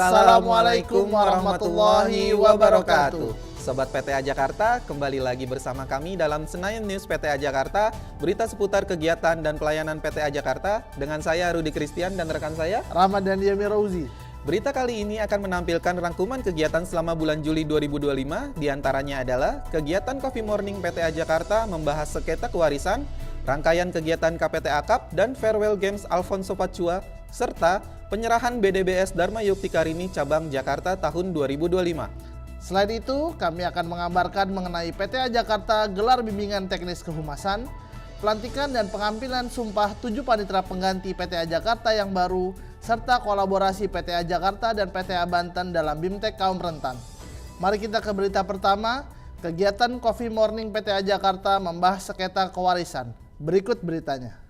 Assalamualaikum warahmatullahi wabarakatuh. Sobat PTA Jakarta, kembali lagi bersama kami dalam Senayan News PTA Jakarta, berita seputar kegiatan dan pelayanan PTA Jakarta dengan saya Rudi Christian dan rekan saya Ramadan Yamirauzi. Berita kali ini akan menampilkan rangkuman kegiatan selama bulan Juli 2025, diantaranya adalah kegiatan Coffee Morning PTA Jakarta membahas sengketa kewarisan, rangkaian kegiatan KPTA Cup dan Farewell Games Alfonso Pacua, serta penyerahan BDBS Dharma Yukti Karini Cabang Jakarta tahun 2025. Selain itu, kami akan mengabarkan mengenai PTA Jakarta gelar bimbingan teknis kehumasan, pelantikan dan pengambilan sumpah 7 panitera pengganti PTA Jakarta yang baru, serta kolaborasi PTA Jakarta dan PTA Banten dalam BIMTEK kaum rentan. Mari kita ke berita pertama, kegiatan Coffee Morning PTA Jakarta membahas sengketa kewarisan. Berikut beritanya.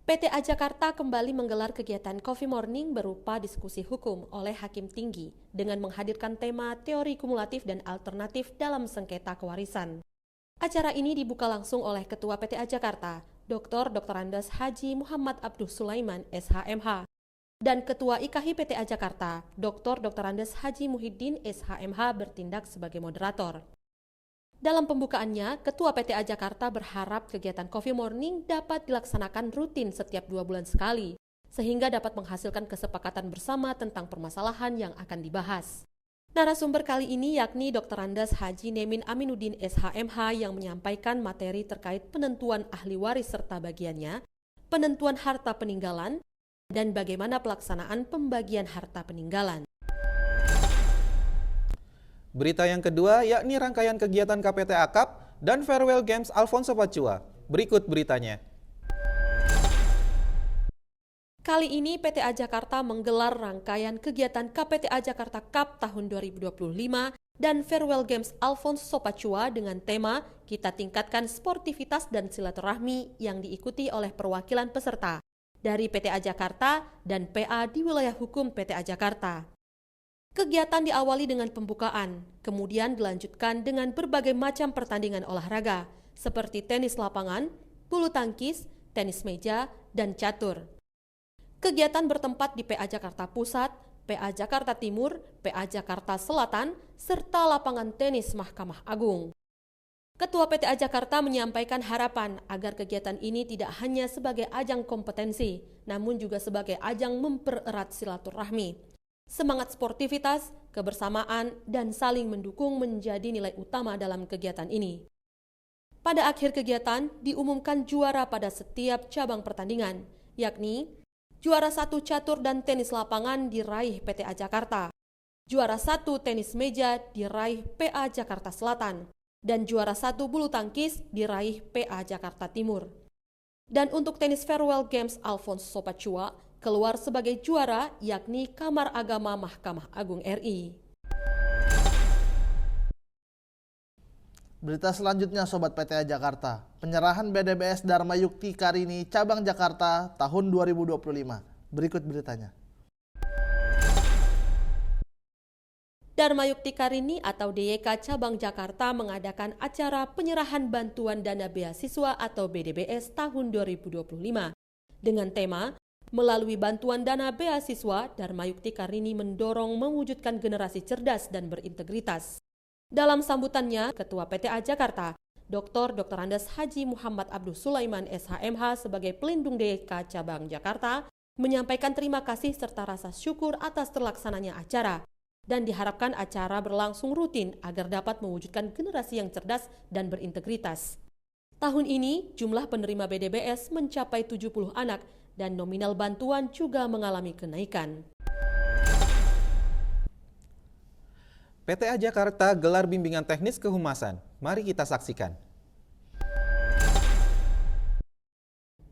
PTA Jakarta kembali menggelar kegiatan Coffee Morning berupa diskusi hukum oleh Hakim Tinggi dengan menghadirkan tema teori kumulatif dan alternatif dalam sengketa kewarisan. Acara ini dibuka langsung oleh Ketua PTA Jakarta, Dr. Andes Haji Muhammad Abduh Sulaiman, SHMH, dan Ketua IKHI PTA Jakarta, Dr. Andes Haji Muhyiddin, SHMH, bertindak sebagai moderator. Dalam pembukaannya, Ketua PTA Jakarta berharap kegiatan Coffee Morning dapat dilaksanakan rutin setiap 2 bulan sekali, sehingga dapat menghasilkan kesepakatan bersama tentang permasalahan yang akan dibahas. Narasumber kali ini yakni Dr. Andes Haji Nemin Aminuddin SHMH yang menyampaikan materi terkait penentuan ahli waris serta bagiannya, penentuan harta peninggalan, dan bagaimana pelaksanaan pembagian harta peninggalan. Berita yang kedua yakni rangkaian kegiatan KPTA Cup dan Farewell Games Alfonso Pacua. Berikut beritanya. Kali ini PTA Jakarta menggelar rangkaian kegiatan KPTA Jakarta Cup tahun 2025 dan Farewell Games Alfonso Pacua dengan tema Kita Tingkatkan Sportivitas dan Silaturahmi yang diikuti oleh perwakilan peserta dari PTA Jakarta dan PA di wilayah hukum PTA Jakarta. Kegiatan diawali dengan pembukaan, kemudian dilanjutkan dengan berbagai macam pertandingan olahraga seperti tenis lapangan, bulu tangkis, tenis meja, dan catur. Kegiatan bertempat di PA Jakarta Pusat, PA Jakarta Timur, PA Jakarta Selatan, serta lapangan tenis Mahkamah Agung. Ketua PTA Jakarta menyampaikan harapan agar kegiatan ini tidak hanya sebagai ajang kompetensi, namun juga sebagai ajang mempererat silaturahmi. Semangat sportivitas, kebersamaan, dan saling mendukung menjadi nilai utama dalam kegiatan ini. Pada akhir kegiatan, diumumkan juara pada setiap cabang pertandingan, yakni juara 1 catur dan tenis lapangan diraih PTA Jakarta, juara 1 tenis meja diraih PA Jakarta Selatan, dan juara 1 bulu tangkis diraih PA Jakarta Timur. Dan untuk tenis Farewell Games Alfonso Pacua, keluar sebagai juara yakni Kamar Agama Mahkamah Agung RI. Berita selanjutnya Sobat PTA Jakarta, penyerahan BDBS Dharma Yukti Karini Cabang Jakarta tahun 2025. Berikut beritanya. Dharma Yukti Karini atau DYK Cabang Jakarta mengadakan acara penyerahan bantuan dana beasiswa atau BDBS tahun 2025 dengan tema melalui bantuan dana beasiswa, Dharma Yukti Karini mendorong mewujudkan generasi cerdas dan berintegritas. Dalam sambutannya, Ketua PTA Jakarta, Dr. Andes Haji Muhammad Abduh Sulaiman SHMH sebagai pelindung DYK Cabang Jakarta, menyampaikan terima kasih serta rasa syukur atas terlaksananya acara, dan diharapkan acara berlangsung rutin agar dapat mewujudkan generasi yang cerdas dan berintegritas. Tahun ini, jumlah penerima BDBS mencapai 70 anak, dan nominal bantuan juga mengalami kenaikan. PTA Jakarta gelar bimbingan teknis kehumasan. Mari kita saksikan.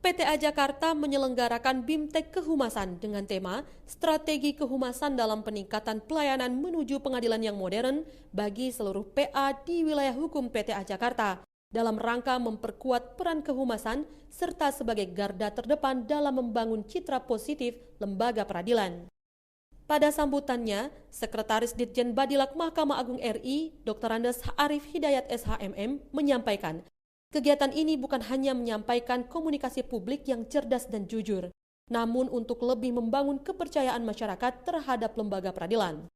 PTA Jakarta menyelenggarakan BIMTEK Kehumasan dengan tema Strategi Kehumasan dalam Peningkatan Pelayanan Menuju Pengadilan yang Modern bagi seluruh PA di wilayah hukum PTA Jakarta, dalam rangka memperkuat peran kehumasan serta sebagai garda terdepan dalam membangun citra positif lembaga peradilan. Pada sambutannya, Sekretaris Ditjen Badilak Mahkamah Agung RI, Dr. Andes Arif Hidayat SHMM, menyampaikan, kegiatan ini bukan hanya menyampaikan komunikasi publik yang cerdas dan jujur, namun untuk lebih membangun kepercayaan masyarakat terhadap lembaga peradilan.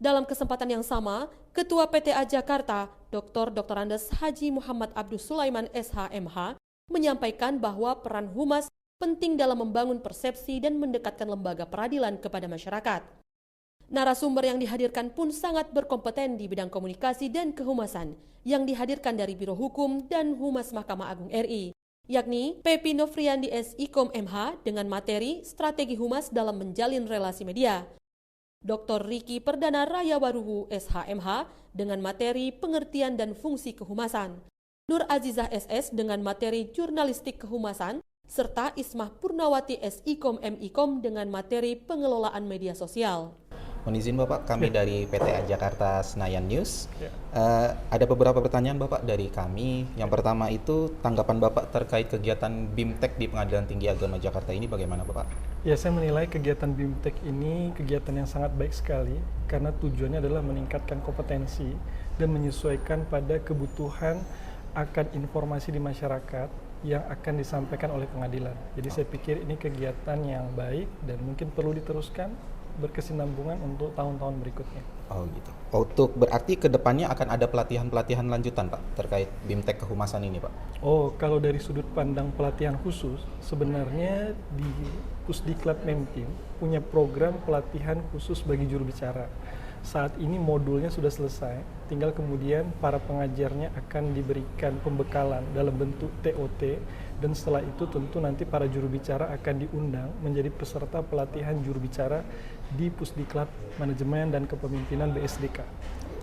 Dalam kesempatan yang sama, Ketua PTA Jakarta, Dr. Andes Haji Muhammad Abdus Sulaiman SHMH, menyampaikan bahwa peran humas penting dalam membangun persepsi dan mendekatkan lembaga peradilan kepada masyarakat. Narasumber yang dihadirkan pun sangat berkompeten di bidang komunikasi dan kehumasan yang dihadirkan dari Biro Hukum dan Humas Mahkamah Agung RI, yakni Pepi Nofriandi SIKOM MH dengan materi Strategi Humas dalam Menjalin Relasi Media, Dr. Riki Perdana Rayawaruhu SHMH dengan materi Pengertian dan Fungsi Kehumasan, Nur Azizah SS dengan materi Jurnalistik Kehumasan, serta Ismah Purnawati SIKOM MIKOM dengan materi Pengelolaan Media Sosial. Mohon izin Bapak, kami dari PTA Jakarta Senayan News. Ada beberapa pertanyaan Bapak dari kami. Yang pertama itu tanggapan Bapak terkait kegiatan BIMTEK di Pengadilan Tinggi Agama Jakarta ini bagaimana Bapak? Ya, saya menilai kegiatan BIMTEK ini kegiatan yang sangat baik sekali karena tujuannya adalah meningkatkan kompetensi dan menyesuaikan pada kebutuhan akan informasi di masyarakat yang akan disampaikan oleh pengadilan. Jadi saya pikir ini kegiatan yang baik dan mungkin perlu diteruskan berkesinambungan untuk tahun-tahun berikutnya. Oh gitu. Untuk berarti ke depannya akan ada pelatihan-pelatihan lanjutan Pak terkait BIMTEK kehumasan ini Pak? Oh, kalau dari sudut pandang pelatihan khusus, sebenarnya di Pusdiklat Memkim punya program pelatihan khusus bagi juru bicara. Saat ini modulnya sudah selesai, tinggal kemudian para pengajarnya akan diberikan pembekalan dalam bentuk TOT, dan setelah itu tentu nanti para juru bicara akan diundang menjadi peserta pelatihan juru bicara di Pusdiklat Manajemen dan Kepemimpinan BSDK.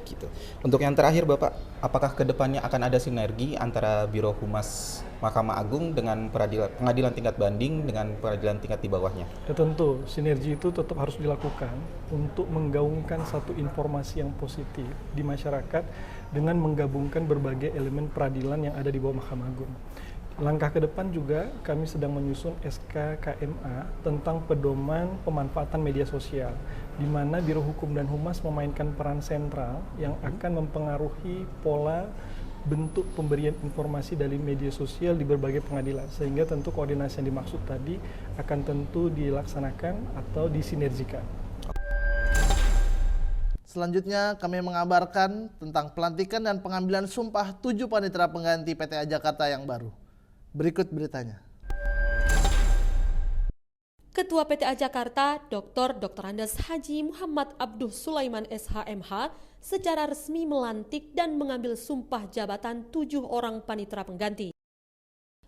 Gitu. Untuk yang terakhir Bapak, apakah kedepannya akan ada sinergi antara Biro Humas Mahkamah Agung dengan pengadilan tingkat banding dengan peradilan tingkat di bawahnya? Ya tentu, sinergi itu tetap harus dilakukan untuk menggaungkan satu informasi yang positif di masyarakat dengan menggabungkan berbagai elemen peradilan yang ada di bawah Mahkamah Agung. Langkah ke depan juga kami sedang menyusun SK KMA tentang pedoman pemanfaatan media sosial, di mana Biro Hukum dan Humas memainkan peran sentral yang akan mempengaruhi pola bentuk pemberian informasi dari media sosial di berbagai pengadilan, sehingga tentu koordinasi yang dimaksud tadi akan tentu dilaksanakan atau disinergikan. Selanjutnya kami mengabarkan tentang pelantikan dan pengambilan sumpah 7 panitera pengganti PTA Jakarta yang baru. Berikut beritanya. Ketua PTA Jakarta, Dr. Andes Haji Muhammad Abdus Sulaiman SHMH secara resmi melantik dan mengambil sumpah jabatan 7 orang panitera pengganti.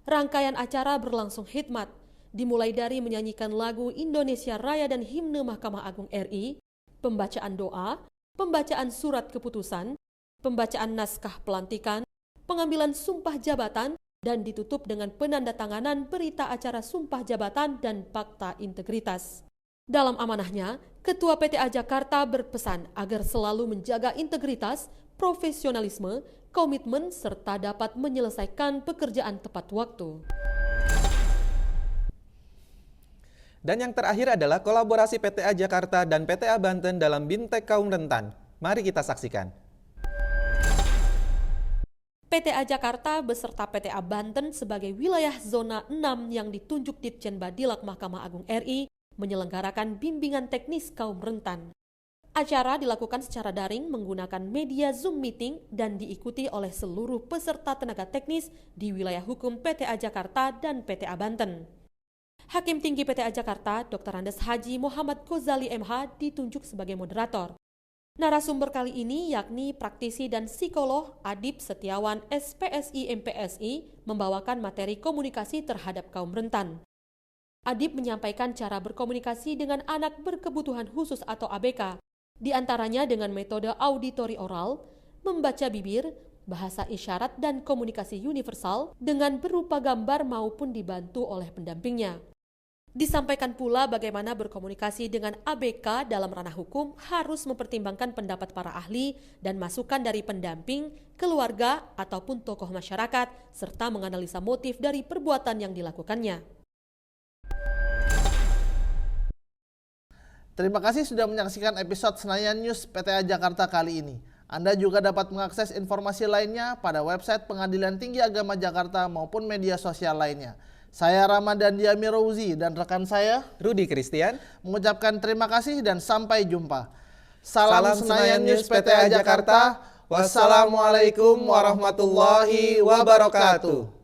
Rangkaian acara berlangsung khidmat, dimulai dari menyanyikan lagu Indonesia Raya dan himne Mahkamah Agung RI, pembacaan doa, pembacaan surat keputusan, pembacaan naskah pelantikan, pengambilan sumpah jabatan, dan ditutup dengan penandatanganan berita acara sumpah jabatan dan fakta integritas. Dalam amanahnya, Ketua PTA Jakarta berpesan agar selalu menjaga integritas, profesionalisme, komitmen, serta dapat menyelesaikan pekerjaan tepat waktu. Dan yang terakhir adalah kolaborasi PTA Jakarta dan PTA Banten dalam BIMTEK Kaum Rentan. Mari kita saksikan. PTA Jakarta beserta PTA Banten sebagai wilayah zona 6 yang ditunjuk Ditjen Badilak Mahkamah Agung RI menyelenggarakan bimbingan teknis kaum rentan. Acara dilakukan secara daring menggunakan media Zoom meeting dan diikuti oleh seluruh peserta tenaga teknis di wilayah hukum PTA Jakarta dan PTA Banten. Hakim Tinggi PTA Jakarta, Dr. Andes Haji Muhammad Ghazali MH ditunjuk sebagai moderator. Narasumber kali ini yakni praktisi dan psikolog Adib Setiawan SPSI MPSI membawakan materi komunikasi terhadap kaum rentan. Adib menyampaikan cara berkomunikasi dengan anak berkebutuhan khusus atau ABK, di antaranya dengan metode auditori oral, membaca bibir, bahasa isyarat dan komunikasi universal dengan berupa gambar maupun dibantu oleh pendampingnya. Disampaikan pula bagaimana berkomunikasi dengan ABK dalam ranah hukum harus mempertimbangkan pendapat para ahli dan masukan dari pendamping, keluarga, ataupun tokoh masyarakat, serta menganalisa motif dari perbuatan yang dilakukannya. Terima kasih sudah menyaksikan episode Senayan News PTA Jakarta kali ini. Anda juga dapat mengakses informasi lainnya pada website Pengadilan Tinggi Agama Jakarta maupun media sosial lainnya. Saya Ramadan Diamirouzi dan rekan saya Rudi Christian mengucapkan terima kasih dan sampai jumpa. Salam Senayan News PTA Jakarta. Wassalamualaikum warahmatullahi wabarakatuh.